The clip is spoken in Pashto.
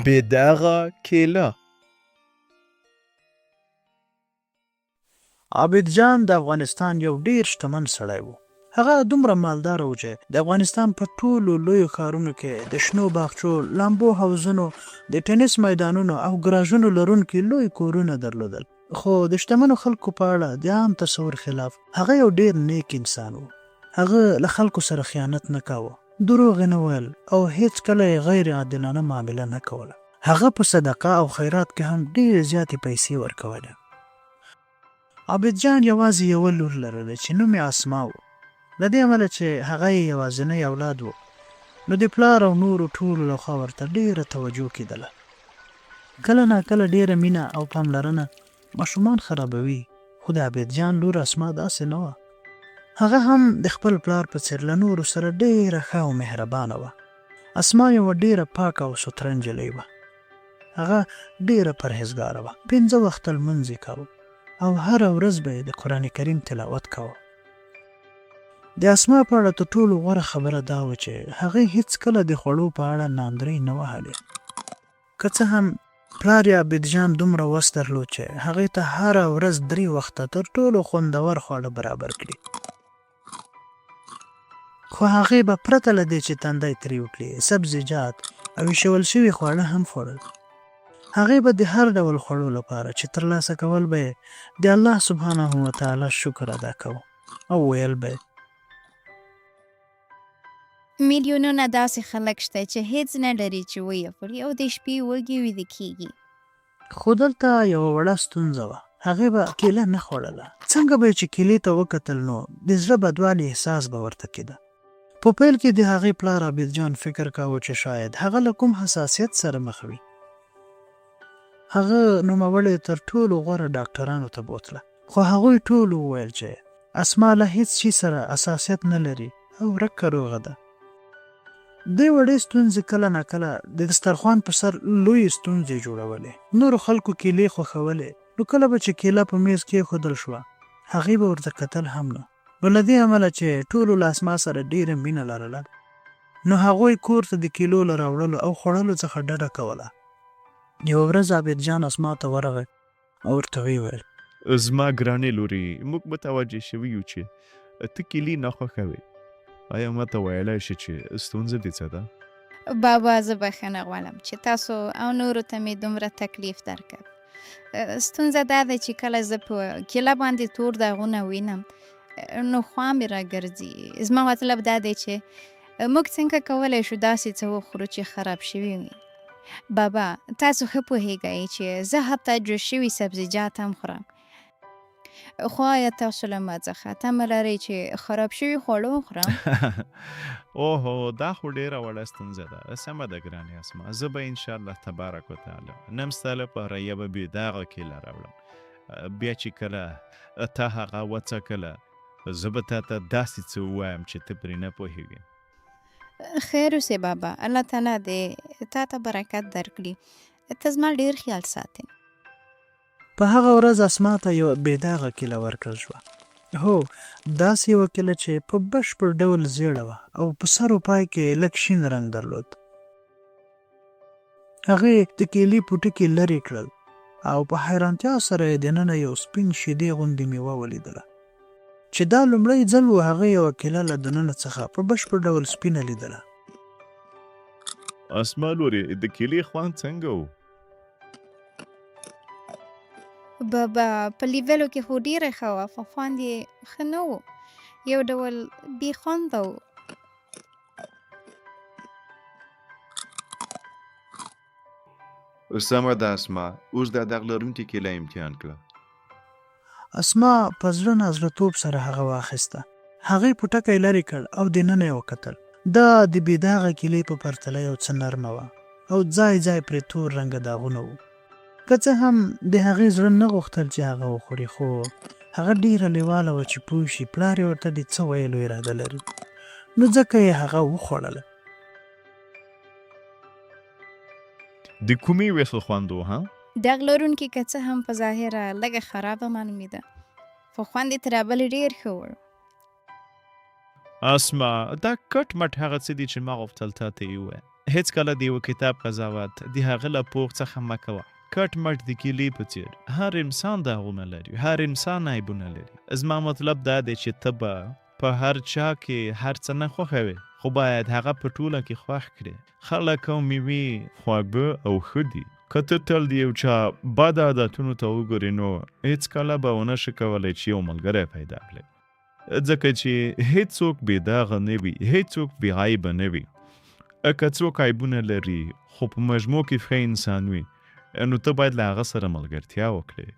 بېداغه کیله. عابد جان د افغانستان یو ډیر شتمن سړی و. هغه دومره مالدار و چې د افغانستان په ټولو لویو ښارونو کې د شنو باغچو، لامبو حوزونو، د ټینس میدانونو او ګراژونو لرونکي لوی کورونه درلودل. خو د شتمنو خلکو په اړه د عام تصور خلاف هغه یو ډیر نیک انسان و. هغه له خلکو سره خیانت نه کاوه، دروغ نه ویل او هیڅ کله غیر عادلانه معامله نه کوله. هغه په صدقه او خیرات کې هم ډیر زیاتې پیسې ورکوله. عابد جان یوازې یو لور لرله چې نوم یې اسما و. د دې امله چې هغه یې یوازینی اولاد و، نو د پلار او نورو ټولو لخوا ورته ډیره توجه کېدله. کله ناکله ډیره مینه او پاملرنه ماشومان خرابوي، خو د عابد جان لور اسما داسې نه وه. هغه هم د خپل پلار په څېر له نورو سره ډیره ښه او مهربانه وه. اسما یوه ډیره پاکه او سوتره نجلۍ وه. هغه ډیره پرهیزګاره وه، 5 وخته لمونځ یې کاوه او هره ورځ به یې د قرآن کریم تلاوت کاوه. د اسما په اړه تر ټولو غوره خبره دا وه چې هغې هیڅ کله د خوړو په اړه ناندرۍ نه وهلې. که څه هم پلار یې عابد جان دومره وس درلود چې هغې ته هره ورځ 3 وخته تر ټولو خوندور خواړه برابر کړي، خو هغې به پرته له دې چې تندی ترې وکړي سبزیجات او ایښول شوي خواړه هم خوړل. هغې به د هر ډول خوړو لپاره چې ترلاسه کول به یې د الله سبحانه وتعالی شکر ادا کوه او ویل به میلیونونه داسې خلک شته چې هیڅ نه لري چې ویې خوري او د شپې وږي ویده کېږي. خو دلته یوه وړه ستونزه وه. هغې به کیله نه خوړله. څنګه به یې چې کیلې ته وکتل نو د زړه بدوالي احساس به ورته کېده. په پیل کې د هغې پلار عابد جان فکر کاوه چې شاید هغه له کوم حساسیت سره مخ وي. هغه نوموړی تر ټولو غوره ډاکټرانو ته بوتله، خو هغوی ټول وویل چې اسما له هیڅ شي سره حساسیت نه لري او رکه روغه ده. دوی وړې ستونزې کله ناکله د دسترخوان په سر لوی ستونزې جوړولې. نورو خلکو کیلې خوښولې، نو کله به چې کیله په میز کېښودل شوه هغې به ورته کتل هم نه. نو له دې امله چې ټولو له اسما سره ډیره مینه لرله، نو هغوی کور ته د کیلو له راوړلو او خوړلو څخه ډډه کوله. یوه ورځ عابد جان اسما ته ورغی او ورته ویل: زما ګرانې لورې، موږ متوجه شوي یو چې ته کیلې نه خوښوې. آیا ما ته ویلی شې چې ستونزه دې څه ده؟ بابا زه بخښنه غواړم چې تاسو او نورو ته مې دومره تکلیف درکړ. ستونزه دا ده چې کله زه په کیله باندې تور داغونه وینم نو خوا مې راګرځي. زما مطلب دا دی چې موږ څنګه کولی شو داسې څه وخورو چې خراب شوي وي. بابا تاسو ښه پوهیږئ چې زه حتی جوش شوي سبزیجات هم خورم، خو آیا تاسو له ما څخه تمه لرئ چې خراب شوي خواړه وخورم؟ اوهو، دا خو ډیره وړه ستونزه ده. سمه ده ګرانې اسما، زه به انشاءالله تبارک وتعالی نن ستا لپاره یوه بېداغه کیله راوړم. بیا چې کله تا هغه وڅکله زه به تا ته داسې څه ووایم چې ته پرې نه پوهېږې. خیر اوسې بابا، الله تعالی دې تا ته برکت درکړي. ته زما ډېر خیال ساتې. په هغه ورځ اسما ته یوه بېداغه کیله ورکړل شوه. هو، داسې یوه کیله چې په بشپړ ډول زیړه وه او په سر و پای کې لږ شین رنګ درلود. هغې د کیلې پوټکي لرې کړل او په حیرانتیا سره یې دننه یو سپین شیدې غوندې میوه ولیدله چې دا لومړی ځل و هغه یوه کیله له دننه څخه په بشپړ ډول سپینه لیدله. اسما لورې، د کیلې خوند څنګه و؟ بابا په لیولو کې خو ډېره ښه وه، خو خوند یې ښه نه و، یو ډول بې خونده و. سمه ده اسما، اوس دا داغ لرونکې کیله امتحان کړه. اسما په زړه نازړه سره هغه واخیسته. هغې پوټکی لرې کړ او دننه یې وکتل. دا د بېداغه کیلې په پرتله یو څه نرمه وه او ځای ځای پرې تور رنګه داغونه وو. که څه هم د هغې زړه نه غوښتل چې هغه وخوري، خو هغه ډیره لیواله وه چې پوه شي پلار یې ورته د څه ویلو اراده لري، نو ځکه یې هغه وخوړله. د کومې ویښه خوند و ها؟ داغ لرونکي که څه هم په ظاهره لږه خرابه معلومېده، خو خوند یې تر بلې ډېر ښه و. اسما دا کټ مټ هغه څه دي چې ما غوښتل تا ته یې ووایم هېڅکله د یوه کتاب قضاوت د هغه له پوښ څخه مه کوه کټ مټ د کیلې په څېر هر انسان داغونه لري هر انسان عیبونه لري زما مطلب دا دی چې ته به په هر چا کې هر څه نه خوښوې خو باید هغه په ټوله کې خوښ کړې خلک او میوې خواږه او ښه دي که ته تل د یو چا بد عادتونو ته وګورې نو هېڅکله به ونه شي کولی چې یو ملګری پیدا کړې ځکه چې هیڅوک بې داغه نه وي هیڅوک بې عیبه نه وي که څوک عیبونه لري خو په مجموع کې ښه انسان وي نو ته باید له هغه سره ملګرتیا وکړې